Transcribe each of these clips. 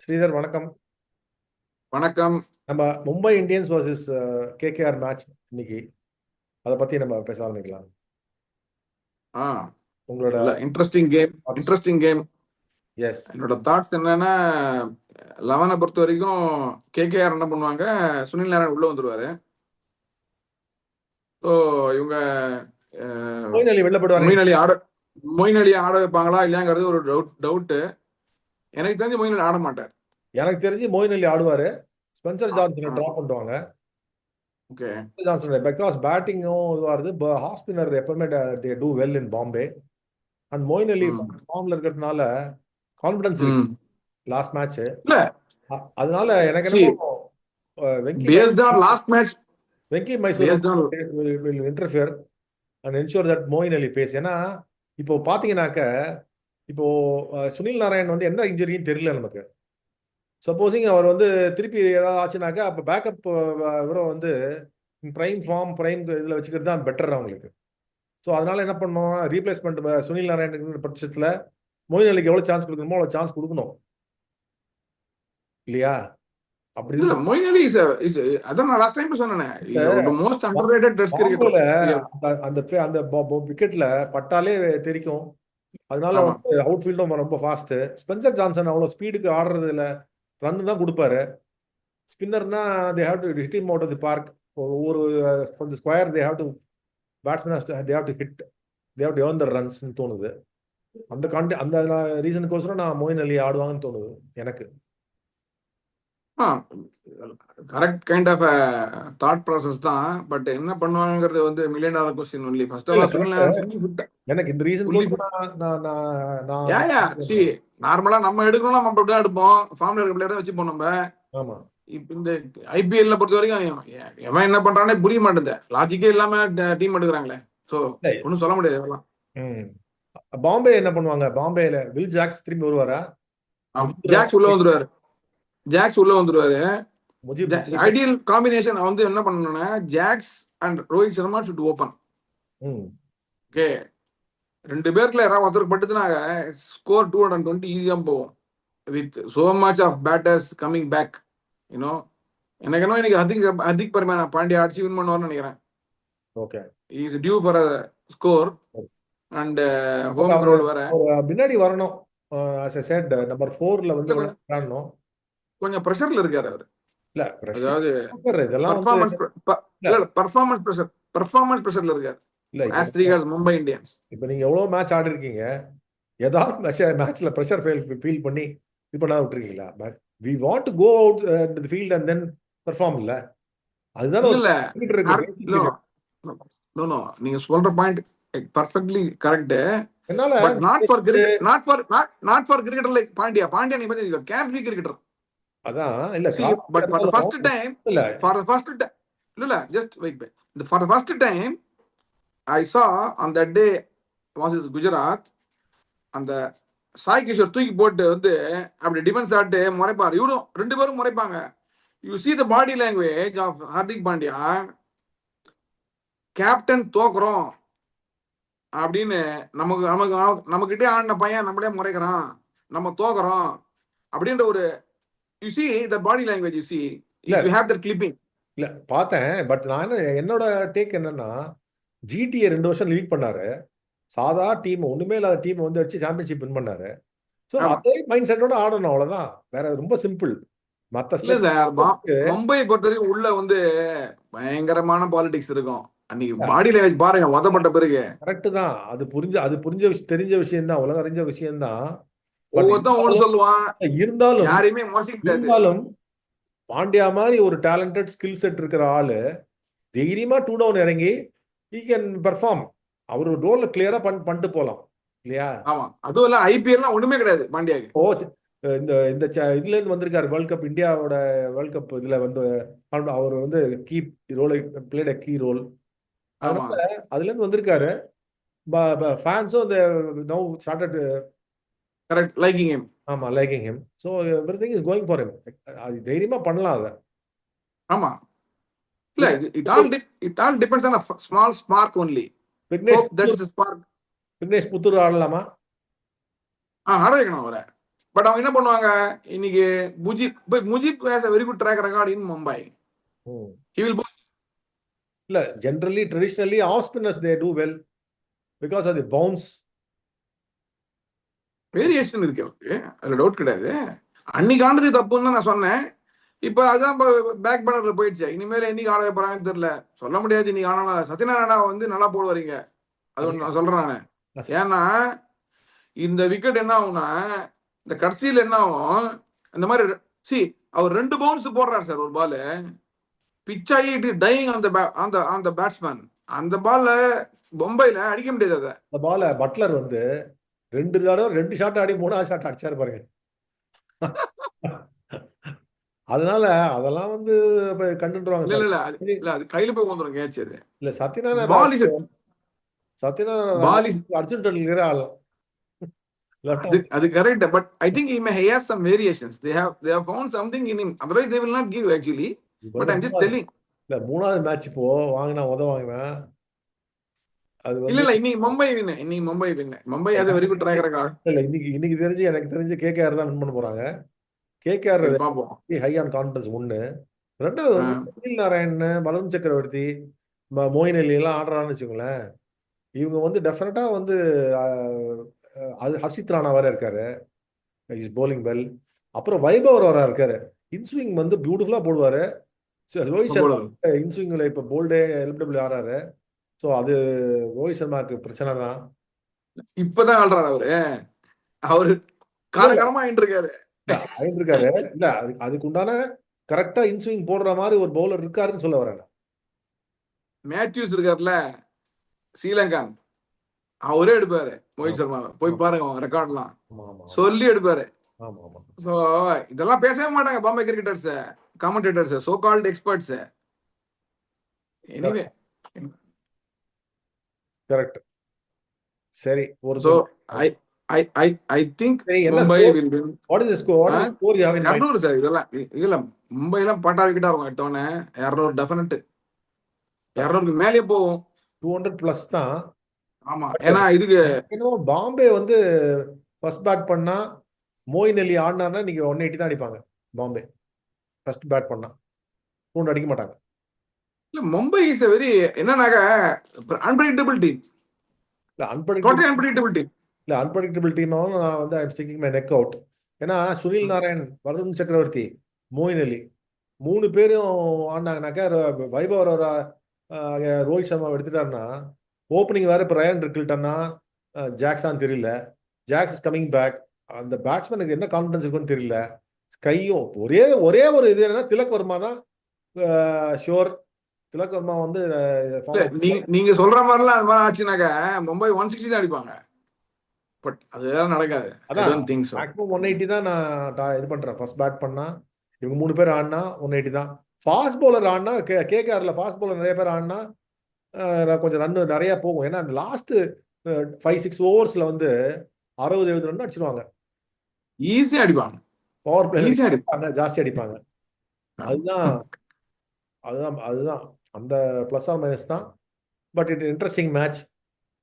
ஸ்ரீதர் வணக்கம். வணக்கம். நம்ம Mumbai Indians versus KKR match இன்னைக்கு அதை பத்தி நம்ம பேச ஆரம்பிக்கலாம். ஆ உங்களோட இல்ல interesting game. Thoughts? Interesting game. Yes. என்னோட தாட்ஸ் என்னன்னா, 11 பொறுத்த வரைக்கும் கேகேஆர் என்ன பண்ணுவாங்க, சுனில் நாராயண் உள்ள வந்துருவாரு. ஸோ இவங்க மொயின் அலி வெளில போடுவாரு. மொயின் அலி ஆட வைப்பாங்களா இல்லையாங்கிறது ஒரு டவுட்டு. எனக்கு தெரிஞ்சு மொயின் அலி ஆட மாட்டார். எனக்கு தெரிஞ்சு மொயின் அலி ஆடுவாரு. ஸ்பென்சர் ஜான்சனை ட்ராப் பண்ணுவாங்க. ஓகே. ஜான்சன் பிகாஸ் பேட்டிங்கும் இதுவாருது. ஹாஃப் ஸ்பின்னர் எப்பவுமே they do well in Bombay. And Moeen Ali ஃபார்ம்ல இருக்கிறதுனால கான்ஃபிடன்ஸ் இருக்கு லாஸ்ட் மேட்ச். இல்ல அதனால எனக்கு என்னமோ Venky Mysore will interfere and ensure that Moeen Ali face. ஏன்னா இப்போ பாத்தீங்கன்னாக்க இப்போ சுனில் நாராயண் வந்து என்ன இன்ஜுரின்னு தெரியல நமக்கு. சப்போஸிங் அவர் வந்து திருப்பி ஏதாவது ஆச்சுனாக்கா அப்போ பேக்கப் இவரை வந்து பிரைம் இதில் வச்சுக்கிறது தான் பெட்டர் அவங்களுக்கு. ஸோ அதனால என்ன பண்ணோம், ரீப்ளேஸ்மெண்ட் சுனில் நாராயண் பட்சத்தில் மொயின் அலிக்கு எவ்வளோ சான்ஸ் கொடுக்கணுமோ அவ்வளோ சான்ஸ் கொடுக்கணும் இல்லையா? அப்படி இல்ல மொயின் அலி அதான் நான் லாஸ்ட் டைம் சொன்னேன், மோஸ்ட் அண்டர்ரேட்டட் டெஸ்ட் கிரிக்கெட்டர். அந்த விக்கெட்ல பட்டாலே தெரிக்கும். அதனால வந்து அவுட் ஃபீல்டும் ரொம்ப ஃபாஸ்ட். ஸ்பென்சர் ஜான்சன் அவ்வளோ ஸ்பீடுக்கு ஆடுறது இல்லை, ரன் தான் கொடுப்பாரு. ஸ்பின்னர்னா they have to hit him out of the park. ஒவ்வொரு from the square they have to batsman they have to hit, they have to earn the ரன்ஸ்னு தோணுது. அந்த ரீசனுக்கோசரம் நான் மொயின் அலி ஆடுவாங்கன்னு தோணுது எனக்கு. Correct kind of thought process தான். பட் என்ன பண்ணுவாங்கிறது வந்து million dollar question only. First of all எனக்கு இந்த ரீசன் நார்மலா நம்ம எடுக்கணும்னா நம்ம அப்படி தான் எடுப்போம். ஃபார்ம்ல இருக்க பிளேயர் தான் வச்சுப்போம் நம்ம. ஆமா. இப்ப இந்த ஐபிஎல்ல பொறுத்த வரைக்கும் எவன் என்ன பண்றானே புரிய மாட்டேங்குது. லாஜிக்கே இல்லாம டீம் எடுக்கிறாங்களே. சோ ஒன்னும் சொல்ல முடியாது அதெல்லாம். பாம்பே என்ன பண்ணுவாங்க, பாம்பேல வில் ஜாக்ஸ் திரும்பி வருவாரா? ஜாக்ஸ் உள்ள வந்துருவாரு. ஐடியல் காம்பினேஷன் வந்து என்ன பண்ணணும்னா, Jacks and Rohit Sharma should open. Okay, ரெண்டு பேருக்குள்ள யாராவது ஒருத்தருக்கு பட்டுதுனாங்க ஸ்கோர் 220 ஈஸியா போகும். With so much of batters coming back, you know. எனக்கு என்ன இன்னைக்கு ஹர்திக் பாண்டியா அடிச்சு வின் பண்ணுவார்னு நினைக்கிறேன். Okay, is due for a score and home ground வர பின்னாடி வரணும். as I said, நம்பர் 4ல வந்து விளையாடணும். கொஞ்சம் பிரஷர்ல இருக்காரு அவர். இல்ல அதாவது இதெல்லாம் பெர்ஃபார்மன்ஸ் பிரஷர்ல இருக்காரு. இல்ல as regards மும்பை இந்தியன்ஸ். இப்போ நீங்க எவ்வளவு மேட்ச் ஆடி இருக்கீங்க, ஏதாவது மேட்ச்ல பிரஷர் ஃபீல் பண்ணி இது பண்ணா விட்டுருக்கீங்களா? we want to go out into the field and then perform இல்ல. அதுதான் இல்ல நோ நீங்க சொல்ற point perfectly correct. But not for cricketer like Pandya நீ பத்தி கேர்ஃப்ரீ கிரிக்கெட்டர். அதான் இல்ல, but for the first time இல்ல just wait. For the first time I saw on that day was in Gujarat, அந்த சாய் கிஷோர் தூக்கி போட்டு வந்து அப்படி டிஃபென்ஸ் ஆட்டு முறைப்பாரு. இவரும் ரெண்டு பேரும் முறைப்பாங்க. You see the body language of Hardik Pandya. Captain தோக்குறோம் அப்படின்னு நமக்கிட்டே ஆடின பையன் நம்மளே முறைக்கிறான், நம்ம தோக்குறோம் அப்படின்ற ஒரு you see the body language, you see, you have that clipping. இல்ல பார்த்தேன். பட் நான் என்னோட டேக் என்னன்னா, ஜிடிஏ 2 வருஷம் லீட் பண்ணாரு. சாதா டீம், ஒண்ணுமே இல்லாத டீம் வந்து அடிச்சு சாம்பியன்ஷிப் வின் பண்ணாரு. ஸோ அதே மைண்ட் செட்டோட ஆடணும், அவ்வளவுதான். வேற ரொம்ப சிம்பிள். மும்பையை பொறுத்தவரைக்கும் உள்ள வந்து பயங்கரமான பாலிடிக்ஸ் இருக்கும். அன்னைக்கு பாடி லாங்குவேஜ் பாருங்க, வதப்பட்ட பிறகு. கரெக்ட் தான், அது தெரிஞ்ச விஷயம் தான், உலகம் அறிஞ்ச விஷயம் தான். ஒவ்வொருத்தன் சொல்லுவான். இருந்தாலும் யாரையுமே இருந்தாலும் பாண்டியா மாதிரி ஒரு டேலண்டட் ஸ்கில் செட் இருக்கிற ஆளு தைரியமா 2 டவுன் இறங்கி he can perform. அவர் ரோல்ல கிளியரா பண்ணிட்டு போலாம் இல்லையா? ஆமா, அதுவும் இல்ல ஐபிஎல் ஒண்ணுமே கிடையாது பாண்டியாக்கு. இந்த இதுல இருந்து வந்திருக்காரு வேர்ல்ட் கப், இந்தியாவோட வேர்ல்ட் கப் இதுல வந்து அவர் வந்து key role played key role. அதனால அதுல இருந்து வந்திருக்காரு. ஃபேன்ஸும் இந்த now started correct liking him. ஆமா, liking him. So everything is going for him. அது தைரியமா பண்ணலாம் அத. ஆமா, இல்ல it all depends on a small spark only. Vignesh Puthur ஆடலாமா? ஆட வைக்கணும் அவரை. பட் அவங்க என்ன பண்ணுவாங்க இன்னைக்கு Mujib has a very good track record in Mumbai. He will bowl. இல்ல generally traditionally off spinners they do well because of the bounce. Variation இருக்கு அவருக்கு, அதுல டவுட் கிடையாது. அன்னைக்கு ஆனது தப்புன்னு தான் நான் சொன்னேன். இப்ப அதான் பேக் பேனர்ல போயிடுச்சு. இனிமேல் என்னைக்கு ஆட வைப்பாங்கன்னு தெரியல, சொல்ல முடியாது. இன்னைக்கு ஆனா சத்யநாராயணா வந்து நல்லா போடுவாருங்க, அது ஒன்று நான் சொல்றேன் நானு. ஏன்னா இந்த விக்கெட் என்ன ஆகும்னா, இந்த கடைசியில் என்ன ஆகும், இந்த மாதிரி அவர் 2 பவுன்ஸ் போடுறாரு சார் ஒரு பால், பிச் ஆகி இட் இஸ் டையிங் அந்த பேட்ஸ்மேன். அந்த பால்ல பொம்பைல அடிக்க முடியாது. அதை அந்த பால பட்லர் வந்து 2 ஷாட் ஆடி 3ஆவது ஷாட் அடிச்சாரு பாருங்க. அதனால அதெல்லாம் வந்து கண்டுருவாங்க. இல்ல அது கையில போய் வந்துடும் கேட்ச். அது இல்ல சத்யநாராயண அர்ஜுன் டெண்டுல்கர் ஆடலாம். அது correct. But I think he may have some variations. They have found something in him, otherwise they will not give actually. But I'm just telling. இல்ல 3வது மேட்ச் இப்போ வாங்கினா வாங்கினா அது வந்து இல்ல இன்னைக்கு Mumbai win. Mumbai has a very good track record. இல்ல இன்னைக்கு தெரிஞ்சு எனக்கு தெரிஞ்சு கேகேஆர் தான் வின் பண்ண போறாங்க. KKR high on confidence 1. 2வது வந்து சுனில் நாராயண், வருண் சக்கரவர்த்தி, மோயின் அலி எல்லாம் ஆடுறான்னு வச்சுக்கோங்களேன். இவங்க வந்து டெஃபினட்டா வந்து அது ஹர்ஷித் ராணா வேற இருக்காரு, இஸ் போலிங் வெல். அப்புறம் வைபவர் வர இருக்காரு, இன்ஸ்விங் வந்து பியூட்டிஃபுல்லா போடுவாரு. ரோஹித் சர்மா இன்ஸ்விங்ல இப்ப போல்டே எல்பிடபிள்யூ ஆறாரு. ஸோ அது ரோஹித் சர்மாவுக்கு பிரச்சனை தான். இப்பதான் ஆடுறாரு அவரு காலகாலமா ஆயிட்டு இருக்காரு. இல்ல அதுக்கு உண்டான கரெக்டா இன்ஸ்விங் போடுற மாதிரி ஒரு பவுலர் இருக்காருன்னு சொல்ல வரேன். மேத்யூஸ் இருக்காருல்ல ஸ்ரீலங்கா, அவரே எடுப்பாரு ரோஹித் சர்மா. போய் பாருங்க அவங்க ரெக்கார்ட்லாம், சொல்லி எடுப்பாரு. சோ இதெல்லாம் பேசவே மாட்டாங்க Bombay cricketers, commentators, so called experts. Anyway correct. சரி, ஒரு so I think Mumbai will win. What is the score? What is the score you have in mind? 200 sir. இதெல்லாம் மும்பைலாம் பட்டா விக்கெட்டா இருக்கும் எடுத்தோன்னே. 200 டெஃபினட், 200க்கு மேலே போகும். 200 பிளஸ் தான். ஆமா, ஏன்னா இதுக்கு பாம்பே வந்து ஃபர்ஸ்ட் பேட் பண்ணா மோயின் அலி ஆடினார்னா நீங்க 180 தான் அடிப்பாங்க. பாம்பே ஃபர்ஸ்ட் பேட் பண்ணா 200 அடிக்க மாட்டாங்க. இல்ல மும்பை இஸ் a very என்னன்னாக்க அன்பிரெடிக்டபிள் டீம். இல்ல அன்பிரெடிக்டபிள் டீம். இல்ல அன்பிரெடிக்டபிள் டீம்னாலும் நான் வந்து I am sticking my neck out. ஏன்னா சுனில் நாராயண், வருண் சக்கரவர்த்தி, மோயின் அலி 3 பேரும் ஆடினாங்கனாக்கா, வைபவர் ரோஹித் சர்மா எடுத்துட்டாருன்னா ஓப்பனிங் வேற. இப்போ ரயன் ரிக்கில்டன்னா ஜாக்ஸான்னு தெரியல, ஜாக்ஸ் இஸ் கமிங் பேக். அந்த பேட்ஸ்மேனுக்கு என்ன கான்ஃபிடன்ஸ் இருக்குன்னு தெரியல. கையும் ஒரே ஒரு இது என்னன்னா திலக் வர்மா தான் ஷோர். திலக் வர்மா வந்து நீங்க சொல்ற மாதிரிலாம் அது மாதிரி ஆச்சுனாக்க மும்பை 160 தான் அடிப்பாங்க. பட் அதெல்லாம் நடக்காது. மேக்ஸிமம் 180 தான் நான் இது பண்றேன். ஃபர்ஸ்ட் பேட் பண்ணா இவங்க 3 பேர் ஆடினா 180 தான். ஃபாஸ்ட் பவுலர் ஆடினா கேகேஆர்ல ஃபாஸ்ட் பவுலர் நிறைய பேர் ஆடினா கொஞ்சம் ரன் நிறைய போகும். ஏன்னா அந்த லாஸ்ட் 5-6 ஓவர்ஸ்ல வந்து 60-70 ரன் அடிச்சிருவாங்க. ஈஸியா அடிப்பாங்க. பவர் பிளே அடிப்பாங்க, ஜாஸ்தி அடிப்பாங்க. அதுதான் அந்த பிளஸ் ஆர் மைனஸ் தான். பட் இட் இன்ட்ரெஸ்டிங் மேட்ச்,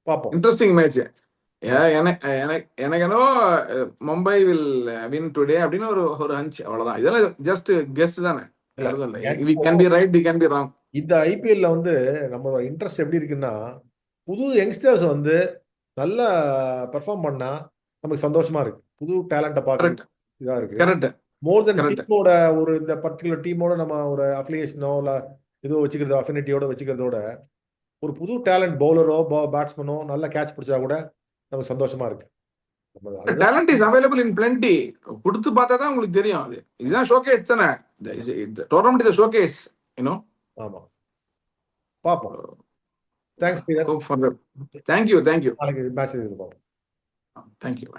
பார்ப்போம். Interesting match. எனக்கு என்னோ மும்பை வில் வின் டுடே அப்படின்னு ஒரு ஹஞ்ச், அவ்வளவுதான். இதெல்லாம் ஜஸ்ட் கெஸ் தானே. we can be right, we can be wrong. இந்த ஐபிஎல்ல வந்து நம்ம இன்ட்ரெஸ்ட் எப்படி இருக்குன்னா, புது யங்ஸ்டர்ஸ் வந்து நல்லா பெர்ஃபார்ம் பண்ணா நமக்கு சந்தோஷமா இருக்கு. புது டேலண்ட்டை பார்க்க இதா இருக்கு. கரெக்ட். மோர் தென் டீமோட ஒரு இந்த பர்டிகுலர் டீமோட நம்ம ஒரு அஃபிலியேஷனோ இல்லை ஏதோ வச்சுக்கிறது, அஃபினிட்டியோட வச்சுக்கிறதோட ஒரு புது டேலண்ட் பவுலரோ பேட்ஸ்மேனோ நல்லா கேட்ச் பிடிச்சா கூட நமக்கு சந்தோஷமா இருக்கு. Talent is available in plenty. கொடுத்து பார்த்தா தான் உங்களுக்கு தெரியும். அது இதுதான் ஷோகேஸ் தானே. Tournament is showcase, you know. ஆமா, பாப்போம். தேங்க்ஸ். தேங்க்யூ. நாளைக்கு மேட்ச் இருக்கு. பாப்போம். தேங்க்யூ.